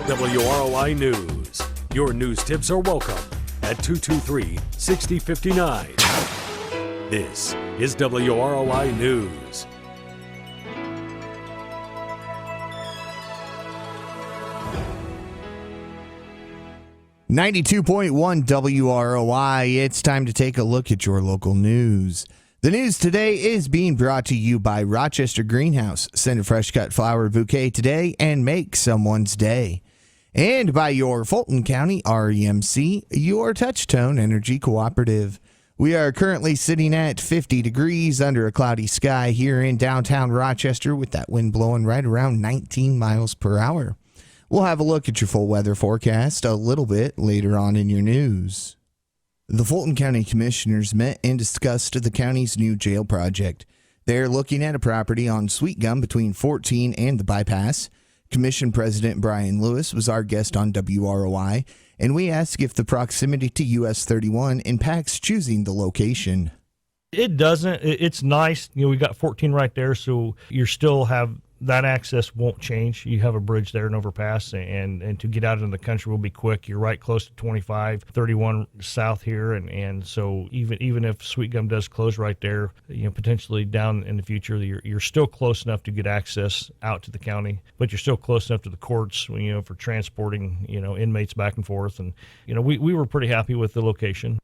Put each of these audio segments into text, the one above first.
WROI News. Your news tips are welcome at 223-6059. This is WROI News. .1 WROI. It's time to take a look at your local news. The news today is being brought to you by Rochester Greenhouse. Send a fresh cut flower bouquet today and make someone's day. And by your Fulton County REMC, your Touchtone Energy Cooperative. We are currently sitting at 50 degrees under a cloudy sky here in downtown Rochester with that wind blowing right around 19 miles per hour. We'll have a look at your full weather forecast a little bit later on in your news. The Fulton County Commissioners met and discussed the county's new jail project. They're looking at a property on Sweet Gum between 14 and the bypass. Commission President Brian Lewis was our guest on WROI, and we asked if the proximity to US 31 impacts choosing the location. It doesn't. It's nice. We got 14 right there, so you still have that access won't change. You have a bridge there and overpass, and to get out into the country will be quick. You're right close to 25, 31 south here, and so even if Sweet Gum does close right there, potentially down in the future, you're still close enough to get access out to the county, but you're still close enough to the courts, for transporting, inmates back and forth. And, we were pretty happy with the location.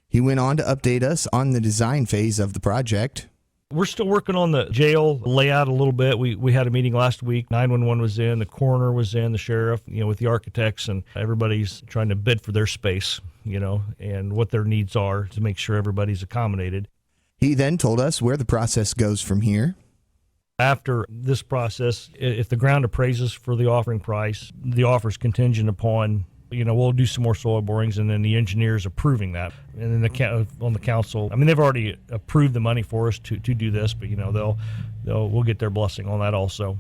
He went on to update us on the design phase of the project. We're still working on the jail layout a little bit. We had a meeting last week. 911 was in, the coroner was in, the sheriff, with the architects, and everybody's trying to bid for their space, and what their needs are to make sure everybody's accommodated. He then told us where the process goes from here. After this process, if the ground appraises for the offering price, the offer is contingent upon we'll do some more soil borings, and then the engineers approving that. And then on the council, they've already approved the money for us to do this, but we'll get their blessing on that also.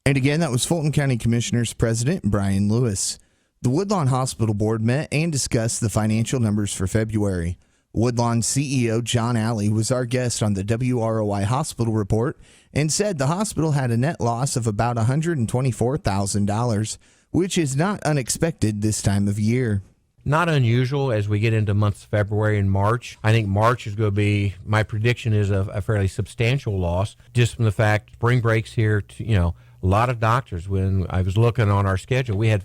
And again, that was Fulton County Commissioners President Brian Lewis. The Woodlawn Hospital Board met and discussed the financial numbers for February. Woodlawn CEO John Alley was our guest on the WROI Hospital Report and said the hospital had a net loss of about $124,000, which is not unexpected this time of year. Not unusual as we get into months February and March. I think March is going to be, my prediction is a fairly substantial loss, just from the fact spring breaks here, a lot of doctors. When I was looking on our schedule, we had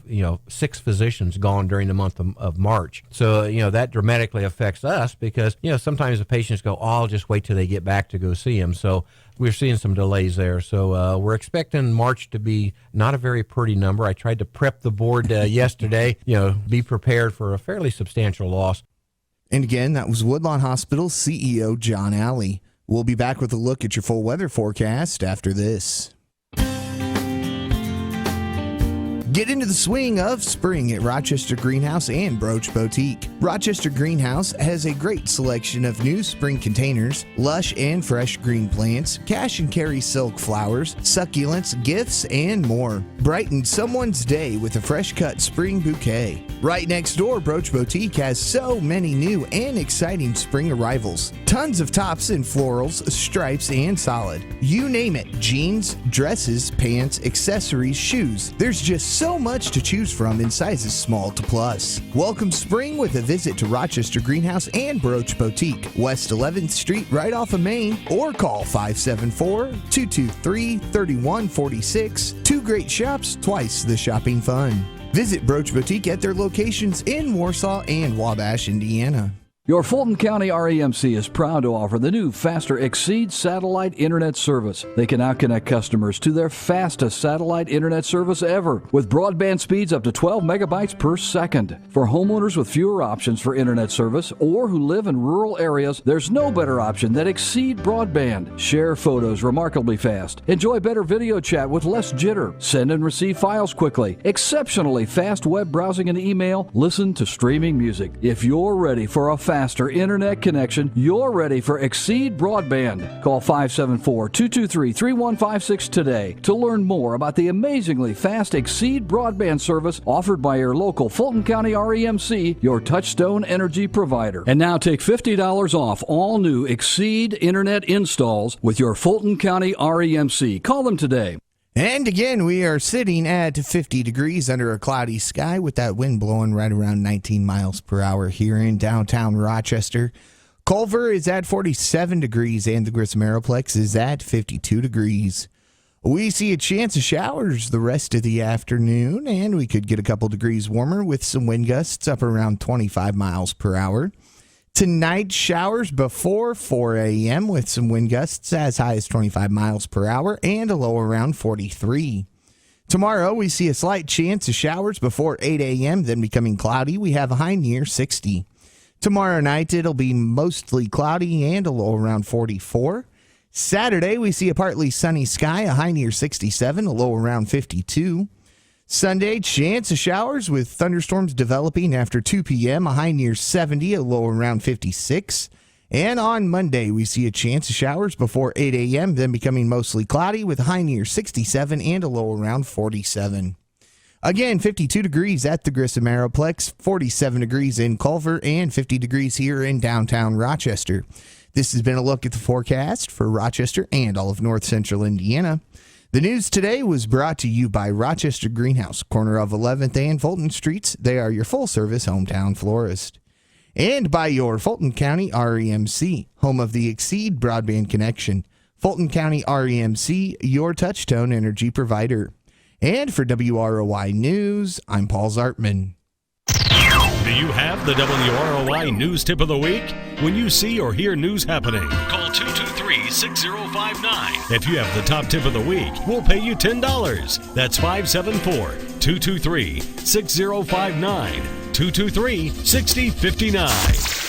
6 physicians gone during the month of March. So that dramatically affects us because sometimes the patients go, I'll just wait till they get back to go see them. So we're seeing some delays there. So we're expecting March to be not a very pretty number. I tried to prep the board yesterday, be prepared for a fairly substantial loss. And again, that was Woodlawn Hospital CEO John Alley. We'll be back with a look at your full weather forecast after this. Get into the swing of spring at Rochester Greenhouse and Brooch Boutique. Rochester Greenhouse has a great selection of new spring containers, lush and fresh green plants, cash and carry silk flowers, succulents, gifts, and more. Brighten someone's day with a fresh cut spring bouquet. Right next door, Brooch Boutique has so many new and exciting spring arrivals. Tons of tops and florals, stripes, and solid. You name it. Jeans, dresses, pants, accessories, shoes. There's just so much to choose from in sizes small to plus. Welcome spring with a visit to Rochester Greenhouse and Brooch Boutique, West 11th Street, right off of Main, or call 574-223-3146. 2 great shops, twice the shopping fun. Visit Brooch Boutique at their locations in Warsaw and Wabash, Indiana. Your Fulton County REMC is proud to offer the new Faster Exceed satellite internet service. They can now connect customers to their fastest satellite internet service ever, with broadband speeds up to 12 megabytes per second. For homeowners with fewer options for internet service or who live in rural areas, there's no better option than Exceed Broadband. Share photos remarkably fast. Enjoy better video chat with less jitter. Send and receive files quickly. Exceptionally fast web browsing and email. Listen to streaming music. If you're ready for a faster internet connection, you're ready for Exceed Broadband. Call 574-223-3156 today to learn more about the amazingly fast Exceed Broadband service offered by your local Fulton County REMC, your Touchstone energy provider. And now take $50 off all new Exceed internet installs with your Fulton County REMC. Call them today. And again, we are sitting at 50 degrees under a cloudy sky with that wind blowing right around 19 miles per hour here in downtown Rochester. Culver is at 47 degrees and the Grissom Aeroplex is at 52 degrees. We see a chance of showers the rest of the afternoon, and we could get a couple degrees warmer with some wind gusts up around 25 miles per hour. Tonight, showers before 4 a.m. with some wind gusts as high as 25 miles per hour and a low around 43. Tomorrow, we see a slight chance of showers before 8 a.m., then becoming cloudy. We have a high near 60. Tomorrow night, it'll be mostly cloudy and a low around 44. Saturday, we see a partly sunny sky, a high near 67, a low around 52. Sunday, chance of showers with thunderstorms developing after 2 p.m., a high near 70, a low around 56. And on Monday, we see a chance of showers before 8 a.m., then becoming mostly cloudy with a high near 67 and a low around 47. Again, 52 degrees at the Grissom Aeroplex, 47 degrees in Culver, and 50 degrees here in downtown Rochester. This has been a look at the forecast for Rochester and all of north central Indiana. The news today was brought to you by Rochester Greenhouse, corner of 11th and Fulton Streets. They are your full-service hometown florist. And by your Fulton County REMC, home of the Exceed broadband connection. Fulton County REMC, your touch-tone energy provider. And for WROI News, I'm Paul Zartman. Do you have the WROI News Tip of the Week? When you see or hear news happening, call 223-6059. If you have the top tip of the week, we'll pay you $10. That's 574-223-6059. 223-6059.